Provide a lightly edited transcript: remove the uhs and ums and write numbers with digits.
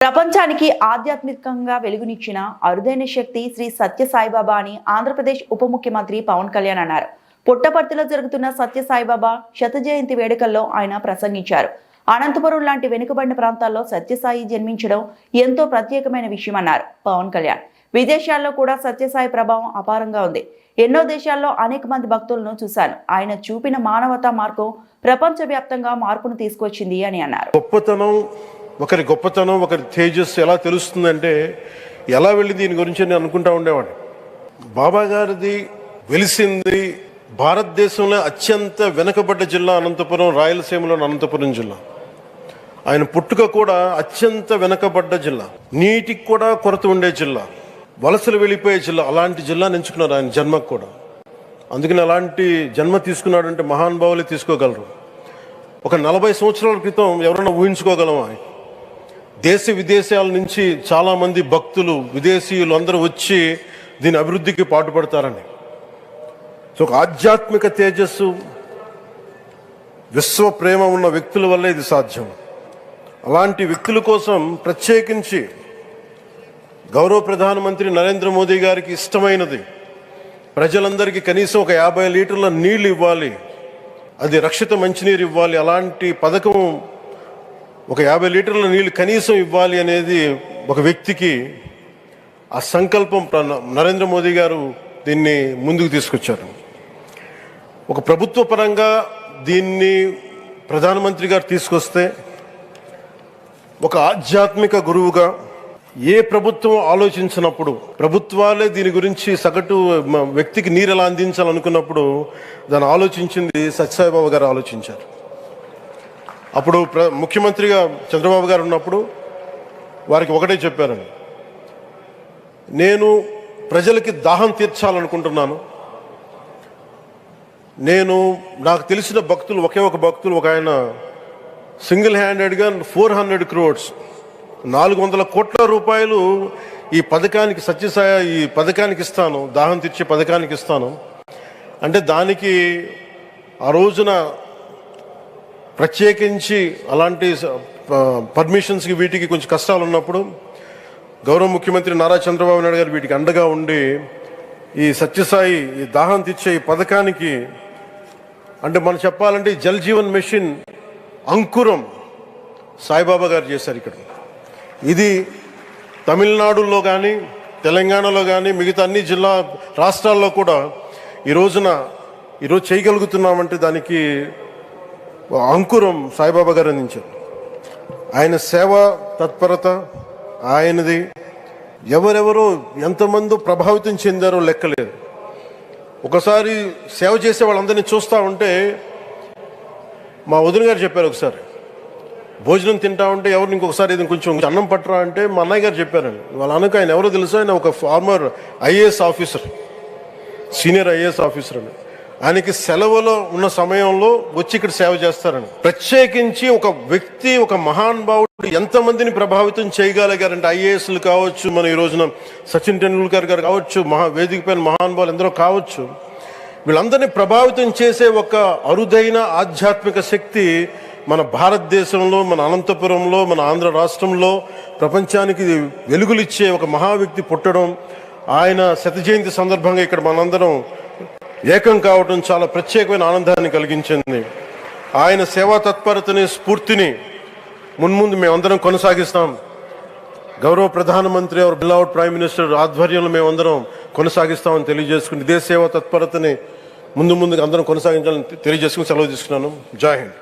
ప్రపంచానికి ఆధ్యాత్మికంగా వెలుగునిచ్చిన అరుదైన శక్తి శ్రీ సత్య సాయిబాబా అని ఆంధ్రప్రదేశ్ ఉప ముఖ్యమంత్రి పవన్ కళ్యాణ్ అన్నారు. పుట్టపర్తిలో జరుగుతున్న సత్య సాయిబాబా శత జయంతి వేడుకల్లో ఆయన ప్రసంగించారు. అనంతపురం లాంటి వెనుకబడిన ప్రాంతాల్లో సత్యసాయి జన్మించడం ఎంతో ప్రత్యేకమైన విషయమన్నారు పవన్ కళ్యాణ్. విదేశాల్లో కూడా సత్యసాయి ప్రభావం అపారంగా ఉంది. ఎన్నో దేశాల్లో అనేక మంది భక్తులను చూశాను. ఆయన చూపిన మానవతా మార్గం ప్రపంచవ్యాప్తంగా మార్పును తీసుకొచ్చింది అని అన్నారు. ఒకరి గొప్పతనం, ఒకరి తేజస్సు ఎలా తెలుస్తుందంటే ఎలా వెళ్ళి దీని గురించి నేను అనుకుంటా ఉండేవాడు. బాబా గారిది వెలిసింది భారతదేశంలో అత్యంత వెనుకబడ్డ జిల్లా అనంతపురం, రాయలసీమలోని అనంతపురం జిల్లా. ఆయన పుట్టుక కూడా అత్యంత వెనుకబడ్డ జిల్లా, నీటికి కూడా కొరత ఉండే జిల్లా, వలసలు వెళ్ళిపోయే జిల్లా. అలాంటి జిల్లాని ఎంచుకున్నారు ఆయన జన్మకు కూడా. అందుకని అలాంటి జన్మ తీసుకున్నాడంటే మహానుభావులే తీసుకోగలరు. ఒక 40 సంవత్సరాల క్రితం ఎవరైనా ఊహించుకోగలమా? దేశ విదేశాల నుంచి చాలామంది భక్తులు, విదేశీయులు అందరూ వచ్చి దీని అభివృద్ధికి పాటుపడతారని. సో ఒక ఆధ్యాత్మిక తేజస్సు, విశ్వ ప్రేమ ఉన్న వ్యక్తుల వల్లే ఇది సాధ్యం. అలాంటి వ్యక్తుల కోసం ప్రత్యేకించి గౌరవ ప్రధానమంత్రి నరేంద్ర మోదీ గారికి ఇష్టమైనది ప్రజలందరికీ కనీసం ఒక 50 లీటర్ల నీళ్లు ఇవ్వాలి, అది రక్షిత మంచినీరు ఇవ్వాలి. అలాంటి పథకం, ఒక 50 లీటర్ల నీళ్లు కనీసం ఇవ్వాలి అనేది ఒక వ్యక్తికి ఆ సంకల్పం నరేంద్ర మోదీ గారు దీన్ని ముందుకు తీసుకొచ్చారు. ఒక ప్రభుత్వ పరంగా దీన్ని ప్రధానమంత్రి గారు తీసుకొస్తే, ఒక ఆధ్యాత్మిక గురువుగా ఏ ప్రభుత్వం ఆలోచించినప్పుడు, ప్రభుత్వాలే దీని గురించి సగటు వ్యక్తికి నీరు ఎలా అందించాలనుకున్నప్పుడు దాన్ని ఆలోచించింది సత్యసాయిబాబా గారు ఆలోచించారు. అప్పుడు ముఖ్యమంత్రిగా చంద్రబాబు గారు ఉన్నప్పుడు వారికి ఒకటే చెప్పారని, నేను ప్రజలకి దాహం తీర్చాలనుకుంటున్నాను. నాకు తెలిసిన భక్తులు, ఒకే ఒక భక్తులు, ఒక ఆయన సింగిల్ హ్యాండెడ్గా 400 crores 400 కోట్ల రూపాయలు ఈ పథకానికి, సత్యసాయి ఈ పథకానికి ఇస్తాను, దాహం తీర్చే పథకానికి ఇస్తాను అంటే, దానికి ఆ రోజున ప్రత్యేకించి అలాంటి పర్మిషన్స్కి వీటికి కొంచెం కష్టాలు ఉన్నప్పుడు గౌరవ ముఖ్యమంత్రి నారా చంద్రబాబు నాయుడు గారు వీటికి అండగా ఉండి ఈ సత్యసాయి, ఈ దాహం తీర్చే ఈ పథకానికి, అంటే మనం చెప్పాలంటే జల్ జీవన్ మిషన్ అంకురం సాయిబాబా గారు చేశారు ఇక్కడ. ఇది తమిళనాడులో కానీ, తెలంగాణలో కానీ, మిగతా అన్ని రాష్ట్రాల్లో కూడా ఈరోజు చేయగలుగుతున్నామంటే దానికి అంకురం సాయిబాబా గారు అందించారు. ఆయన సేవా తత్పరత, ఆయనది ఎవరెవరో ఎంతమంది ప్రభావితం చెందారో లెక్కలేదు. ఒకసారి సేవ చేసే వాళ్ళందరినీ చూస్తూ ఉంటే, మా వదిన గారు చెప్పారు, ఒకసారి భోజనం తింటా ఉంటే ఎవరిని ఇంకొకసారి ఇది కొంచెం అన్నం పట్టరా అంటే మా అన్నయ్య గారు చెప్పారండి. వాళ్ళ అన్నకు ఆయన ఎవరో తెలుసు, ఆయన ఒక farmer IAS officer, senior IAS officer అని. ఆయనకి సెలవులో ఉన్న సమయంలో వచ్చి ఇక్కడ సేవ చేస్తారని. ప్రత్యేకించి ఒక వ్యక్తి, ఒక మహానుభావుడు ఎంతమందిని ప్రభావితం చేయగలిగారంటే, ఐఏఎస్లు కావచ్చు, మన ఈ రోజున సచిన్ టెండూల్కర్ గారు కావచ్చు, వేదిక పైన మహానుభావులు ఎందరో కావచ్చు, వీళ్ళందరినీ ప్రభావితం చేసే ఒక అరుదైన ఆధ్యాత్మిక శక్తి మన భారతదేశంలో, మన అనంతపురంలో, మన ఆంధ్ర రాష్ట్రంలో ప్రపంచానికి వెలుగులిచ్చే ఒక మహా వ్యక్తి పుట్టడం, ఆయన శత జయంతి సందర్భంగా ఇక్కడ మనందరం ఏకం కావడం చాలా ప్రత్యేకమైన ఆనందాన్ని కలిగించింది. ఆయన సేవా తత్పరతని, స్ఫూర్తిని మున్ముందు మేమందరం కొనసాగిస్తాం. గౌరవ ప్రధానమంత్రి, అవర్ బిలౌడ్ ప్రైమ్ మినిస్టర్ ఆధ్వర్యంలో మేమందరం కొనసాగిస్తామని తెలియజేసుకుని, ఇదే సేవా తత్పరతని ముందు అందరం కొనసాగించాలని తెలియజేసుకుని సెలవు తీసుకున్నాను. జై హింద్.